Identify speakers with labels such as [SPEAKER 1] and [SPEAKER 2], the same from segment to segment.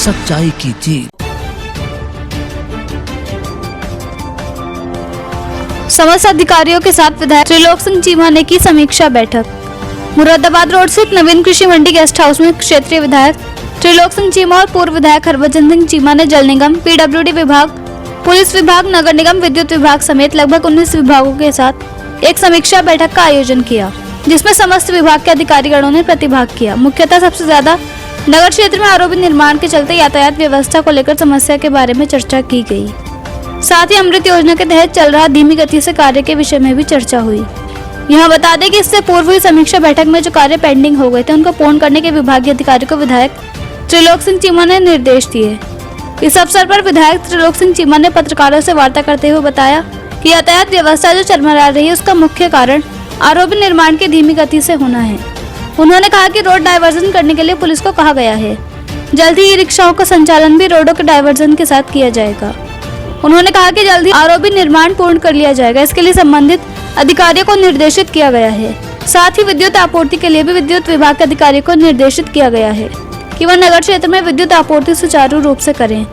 [SPEAKER 1] सच्चाई की जीत।
[SPEAKER 2] समस्त अधिकारियों के साथ विधायक त्रिलोक सिंह चीमा ने की समीक्षा बैठक। मुरादाबाद रोड स्थित नवीन कृषि मंडी गेस्ट हाउस में क्षेत्रीय विधायक त्रिलोक सिंह चीमा और पूर्व विधायक हरभजन सिंह चीमा ने जल निगम, पीडब्ल्यूडी विभाग, पुलिस विभाग, नगर निगम, विद्युत विभाग समेत लगभग 19 विभागों के साथ एक समीक्षा बैठक का आयोजन किया, जिसमें समस्त विभाग के अधिकारीगणों ने प्रतिभाग किया। मुख्यतः सबसे ज्यादा नगर क्षेत्र में आरोपी निर्माण के चलते यातायात व्यवस्था को लेकर समस्या के बारे में चर्चा की गई। साथ ही अमृत योजना के तहत चल रहा धीमी गति से कार्य के विषय में भी चर्चा हुई। यहां बता दें कि इससे पूर्व हुई समीक्षा बैठक में जो कार्य पेंडिंग हो गए थे उनको पूर्ण करने के विभागीय अधिकारी को विधायक त्रिलोक सिंह चीमा ने निर्देश दिए। इस अवसर पर विधायक त्रिलोक सिंह चीमा ने पत्रकारों से वार्ता करते हुए बताया कि यातायात व्यवस्था जो चरमरा रही है उसका मुख्य कारण आरोपी निर्माण की धीमी गति से होना है। उन्होंने कहा कि रोड डायवर्जन करने के लिए पुलिस को कहा गया है। जल्द ही रिक्शाओं का संचालन भी रोडों के डायवर्जन के साथ किया जाएगा। उन्होंने कहा कि जल्द ही आरोपी निर्माण पूर्ण कर लिया जाएगा। इसके लिए संबंधित अधिकारियों को निर्देशित किया गया है। साथ ही विद्युत आपूर्ति के लिए भी विद्युत विभाग के अधिकारियों को निर्देशित किया गया है कि वह नगर क्षेत्र में विद्युत आपूर्ति सुचारू रूप से करें।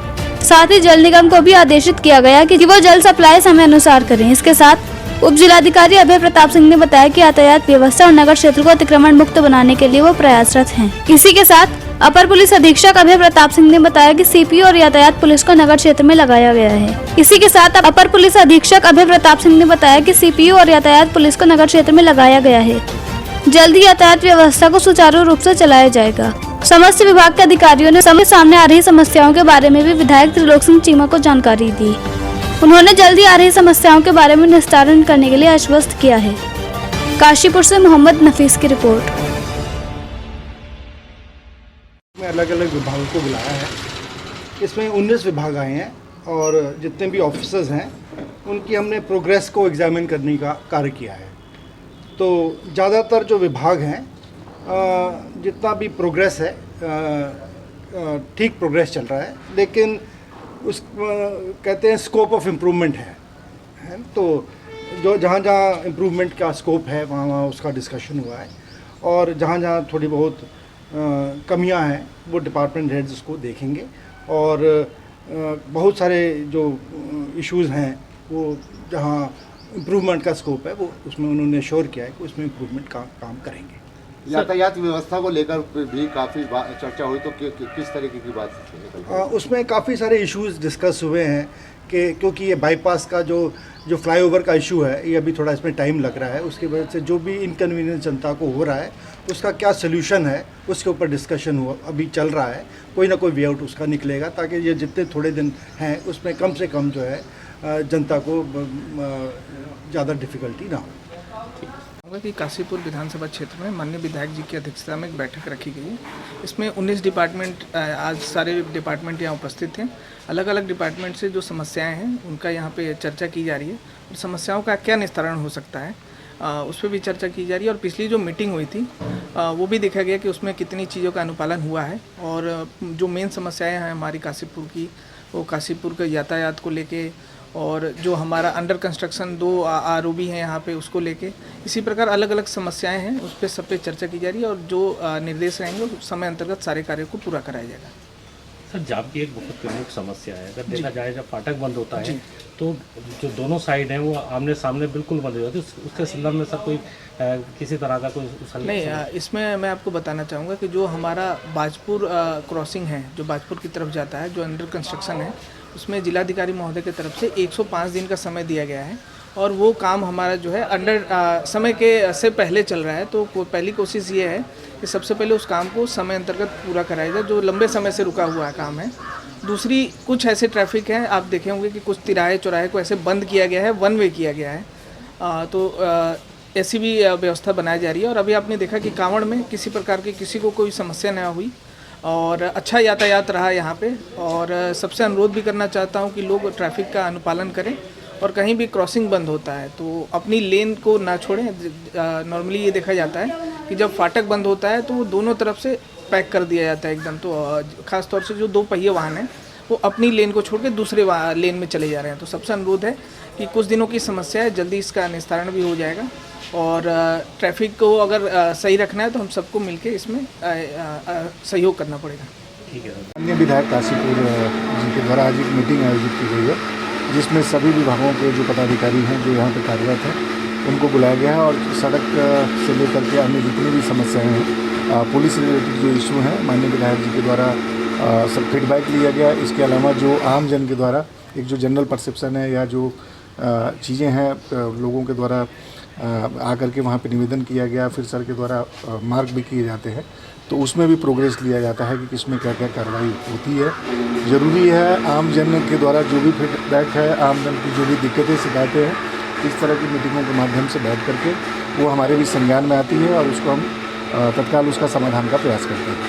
[SPEAKER 2] साथ ही जल निगम को भी आदेशित किया गया कि वो जल सप्लाई समय अनुसार करें। इसके साथ उप जिलाधिकारी अभय प्रताप सिंह ने बताया कि यातायात व्यवस्था और नगर क्षेत्र को अतिक्रमण मुक्त बनाने के लिए वो प्रयासरत हैं। इसी के साथ अपर पुलिस अधीक्षक अभय प्रताप सिंह ने बताया कि सीपीओ और यातायात पुलिस को नगर क्षेत्र में लगाया गया है। इसी के साथ अपर पुलिस अधीक्षक अभय प्रताप सिंह ने बताया कि सीपीओ और यातायात पुलिस को नगर क्षेत्र में लगाया गया है। जल्द ही यातायात व्यवस्था को सुचारू रूप से चलाया जाएगा। समस्त विभाग के अधिकारियों ने सामने आ रही समस्याओं के बारे में भी विधायक त्रिलोक सिंह चीमा को जानकारी दी। उन्होंने जल्द ही आ रही समस्याओं के बारे में निस्तारण करने के लिए आश्वस्त किया है। काशीपुर से मोहम्मद नफीस की रिपोर्ट।
[SPEAKER 3] में अलग अलग विभागों को बुलाया है। इसमें 19 विभाग आए हैं और जितने भी ऑफिसर्स हैं उनकी हमने प्रोग्रेस को एग्जामिन करने का कार्य किया है। तो ज़्यादातर जो विभाग हैं जितना भी प्रोग्रेस है ठीक प्रोग्रेस चल रहा है, लेकिन उस कहते हैं स्कोप ऑफ इम्प्रूवमेंट है। तो जो जहाँ जहाँ इम्प्रूवमेंट का स्कोप है वहाँ वहाँ उसका डिस्कशन हुआ है और जहाँ जहाँ थोड़ी बहुत कमियां हैं वो डिपार्टमेंट हेड्स उसको देखेंगे और बहुत सारे जो इश्यूज़ हैं वो जहां इम्प्रूवमेंट का स्कोप है वो उसमें उन्होंने श्योर किया है कि उसमें इम्प्रूवमेंट का काम करेंगे।
[SPEAKER 4] यातायात व्यवस्था को लेकर भी काफ़ी चर्चा हुई, तो किस तरीके की बात?
[SPEAKER 3] उसमें काफ़ी सारे इश्यूज़ डिस्कस हुए हैं कि क्योंकि ये बाईपास का जो फ्लाईओवर का इशू है ये अभी थोड़ा इसमें टाइम लग रहा है। उसकी वजह से जो भी इनकन्वीनियंस जनता को हो रहा है उसका क्या सोल्यूशन है उसके ऊपर डिस्कशन हुआ अभी चल रहा है। कोई ना कोई वे आउट उसका निकलेगा ताकि ये जितने थोड़े दिन हैं उसमें कम से कम जो है जनता को ज़्यादा डिफ़िकल्टी ना हो।
[SPEAKER 5] कि काशीपुर विधानसभा क्षेत्र में माननीय विधायक जी की अध्यक्षता में एक बैठक रखी गई है। इसमें 19 डिपार्टमेंट, आज सारे डिपार्टमेंट यहाँ उपस्थित हैं। अलग अलग डिपार्टमेंट से जो समस्याएं हैं उनका यहाँ पे चर्चा की जा रही है और समस्याओं का क्या निस्तारण हो सकता है उस पर भी चर्चा की जा रही है। और पिछली जो मीटिंग हुई थी वो भी देखा गया कि उसमें कितनी चीज़ों का अनुपालन हुआ है और जो मेन समस्याएँ हैं हमारी काशीपुर की, वो काशीपुर के यातायात को लेके और जो हमारा अंडर कंस्ट्रक्शन 2 आरओबी हैं यहाँ पे उसको लेके, इसी प्रकार अलग अलग समस्याएं हैं उस पर सब पे चर्चा की जा रही है और जो निर्देश रहेंगे उस समय अंतर्गत सारे कार्यों को पूरा कराया जाएगा।
[SPEAKER 6] सर, जाम की एक बहुत प्रमुख समस्या है। अगर देखा जाए जब फाटक बंद होता है तो जो दोनों साइड हैं वो आमने सामने बिल्कुल बंद हो जाती है। उसके संदर्भ में सर कोई किसी तरह का कोई
[SPEAKER 5] नहीं, इसमें मैं आपको बताना चाहूँगा कि जो हमारा बाजपुर क्रॉसिंग है जो बाजपुर की तरफ जाता है, जो अंडर कंस्ट्रक्शन है, उसमें जिलाधिकारी महोदय की तरफ से 105 दिन का समय दिया गया है और वो काम हमारा जो है अंडर समय के से पहले चल रहा है। तो पहली कोशिश ये है कि सबसे पहले उस काम को समय अंतर्गत पूरा कराया जाए जो लंबे समय से रुका हुआ काम है। दूसरी, कुछ ऐसे ट्रैफिक हैं, आप देखे होंगे कि कुछ तिराहे चौराहे को ऐसे बंद किया गया है, 1 वे किया गया है। तो ऐसी भी व्यवस्था बनाई जा रही है। और अभी आपने देखा कि कांवड़ में किसी प्रकार की किसी को कोई समस्या न हुई और अच्छा यातायात रहा यहाँ पे। और सबसे अनुरोध भी करना चाहता हूँ कि लोग ट्रैफिक का अनुपालन करें और कहीं भी क्रॉसिंग बंद होता है तो अपनी लेन को ना छोड़ें। नॉर्मली ये देखा जाता है कि जब फाटक बंद होता है तो वो दोनों तरफ से पैक कर दिया जाता है एकदम। तो ख़ास तौर से जो 2 पहिए वाहन हैं वो अपनी लेन को छोड़ के दूसरे लेन में चले जा रहे हैं। तो सबसे अनुरोध है कि कुछ दिनों की समस्या है, जल्दी इसका निस्तारण भी हो जाएगा और ट्रैफिक को अगर सही रखना है तो हम सबको मिलके इसमें सहयोग करना पड़ेगा।
[SPEAKER 6] ठीक है।
[SPEAKER 1] अन्य विधायक काशीपुर जी के द्वारा आज एक मीटिंग आयोजित की गई है, जिसमें सभी विभागों के जो पदाधिकारी हैं जो यहाँ पे कार्यरत हैं उनको बुलाया गया है और सड़क से लेकर के अन्य जितनी भी समस्याएं हैं, पुलिस रिलेटेड जो इशू हैं, माननीय विधायक जी के द्वारा सब फीडबैक लिया गया। इसके अलावा जो आम जन के द्वारा एक जो जनरल परसेप्शन है या जो चीज़ें हैं लोगों के द्वारा आकर के वहाँ पे निवेदन किया गया, फिर सर के द्वारा मार्क भी किए जाते हैं, तो उसमें भी प्रोग्रेस लिया जाता है कि किसमें क्या क्या कार्रवाई होती है। ज़रूरी है आम जन के द्वारा जो भी फीडबैक है, आम जन की जो भी दिक्कतें शिकायतें हैं, इस तरह की मीटिंगों के माध्यम से बैठ करके वो हमारे भी संज्ञान में आती है और उसको हम तत्काल उसका समाधान का प्रयास करते हैं।